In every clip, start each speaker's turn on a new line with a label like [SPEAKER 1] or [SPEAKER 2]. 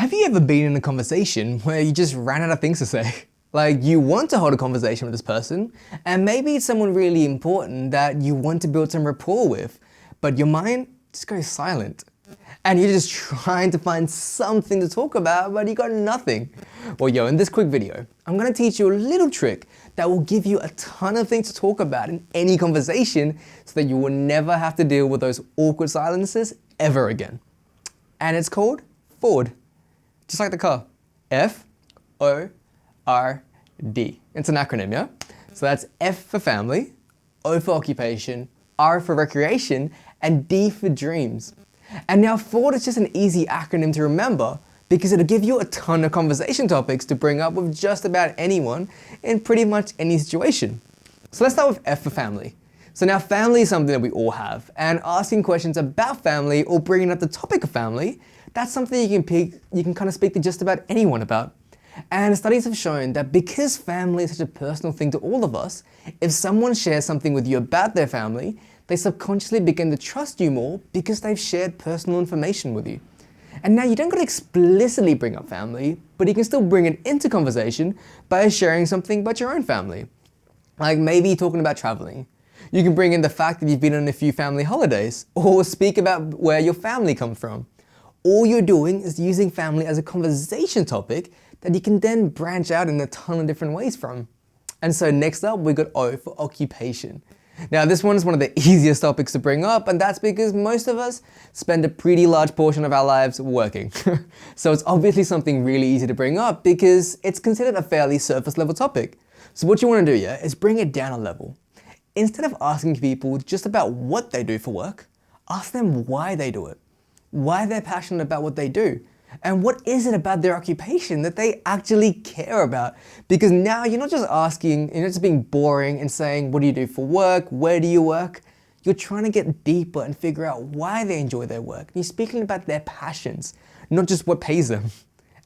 [SPEAKER 1] Have you ever been in a conversation where you just ran out of things to say? Like you want to hold a conversation with this person, and maybe it's someone really important that you want to build some rapport with, but your mind just goes silent. And you're just trying to find something to talk about, but you got nothing. Well, in this quick video, I'm gonna teach you a little trick that will give you a ton of things to talk about in any conversation so that you will never have to deal with those awkward silences ever again. And it's called F.O.R.D. Just like the car. F-O-R-D. It's an acronym, yeah? So that's F for family, O for occupation, R for recreation, and D for dreams. And now F.O.R.D is just an easy acronym to remember because it'll give you a ton of conversation topics to bring up with just about anyone in pretty much any situation. So let's start with F for family. So now family is something that we all have, and asking questions about family or bringing up the topic of family, that's something you can kind of speak to just about anyone about. And studies have shown that because family is such a personal thing to all of us, if someone shares something with you about their family, they subconsciously begin to trust you more because they've shared personal information with you. And now you don't got to explicitly bring up family, but you can still bring it into conversation by sharing something about your own family. Like maybe talking about traveling. You can bring in the fact that you've been on a few family holidays, or speak about where your family comes from. All you're doing is using family as a conversation topic that you can then branch out in a ton of different ways from. And so next up, we got O for occupation. Now this one is one of the easiest topics to bring up, and that's because most of us spend a pretty large portion of our lives working. So it's obviously something really easy to bring up because it's considered a fairly surface level topic. So what you want to do, is bring it down a level. Instead of asking people just about what they do for work, ask them why they do it. Why they're passionate about what they do. And what is it about their occupation that they actually care about? Because now you're not just asking, you're not just being boring and saying, what do you do for work? Where do you work? You're trying to get deeper and figure out why they enjoy their work. And you're speaking about their passions, not just what pays them.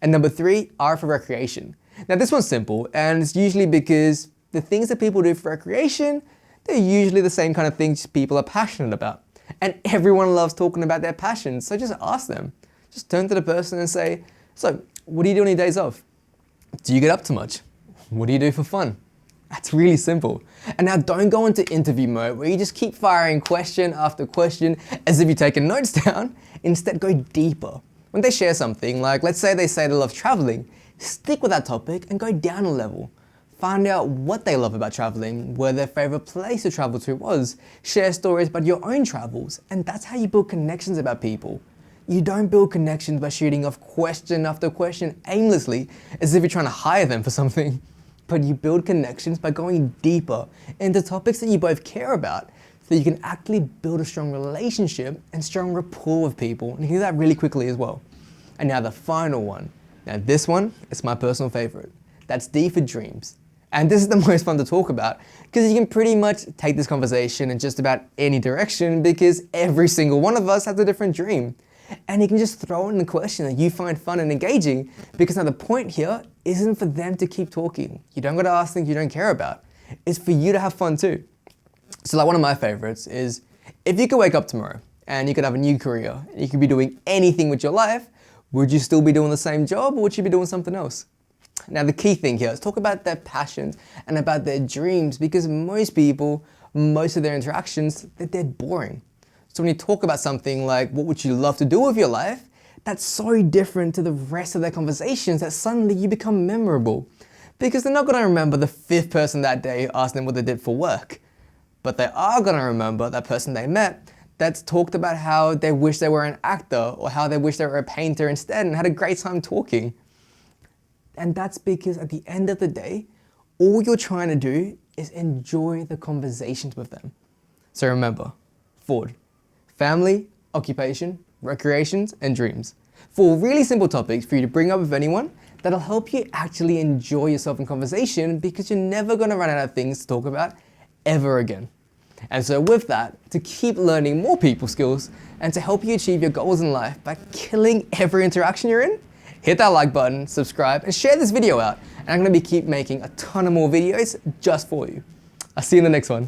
[SPEAKER 1] And number 3, R for recreation. Now this one's simple, and it's usually because the things that people do for recreation, they're usually the same kind of things people are passionate about. And everyone loves talking about their passions, so just ask them. Just turn to the person and say, so what do you do on your days off? Do you get up too much? What do you do for fun? That's really simple. And now don't go into interview mode where you just keep firing question after question as if you're taking notes down. Instead, go deeper. When they share something, like let's say they love traveling, stick with that topic and go down a level. Find out what they love about traveling, where their favorite place to travel to was, share stories about your own travels, and that's how you build connections about people. You don't build connections by shooting off question after question aimlessly as if you're trying to hire them for something, but you build connections by going deeper into topics that you both care about so you can actually build a strong relationship and strong rapport with people, and you can do that really quickly as well. And now the final one. Now this one is my personal favorite. That's D for dreams. And this is the most fun to talk about because you can pretty much take this conversation in just about any direction because every single one of us has a different dream. And you can just throw in the question that you find fun and engaging because now the point here isn't for them to keep talking. You don't gotta ask things you don't care about. It's for you to have fun too. So like one of my favorites is, if you could wake up tomorrow and you could have a new career and you could be doing anything with your life, would you still be doing the same job or would you be doing something else? Now the key thing here is talk about their passions and about their dreams because most people, most of their interactions, they're dead boring. So when you talk about something like what would you love to do with your life, that's so different to the rest of their conversations that suddenly you become memorable. Because they're not going to remember the 5th person that day asking them what they did for work. But they are going to remember that person they met that's talked about how they wish they were an actor or how they wish they were a painter instead and had a great time talking. And that's because at the end of the day, all you're trying to do is enjoy the conversations with them. So remember, F.O.R.D. Family, occupation, recreations, and dreams. 4 really simple topics for you to bring up with anyone that'll help you actually enjoy yourself in conversation because you're never going to run out of things to talk about ever again. And so with that, to keep learning more people skills and to help you achieve your goals in life by killing every interaction you're in, hit that like button, subscribe, and share this video out. And I'm going to keep making a ton of more videos just for you. I'll see you in the next one.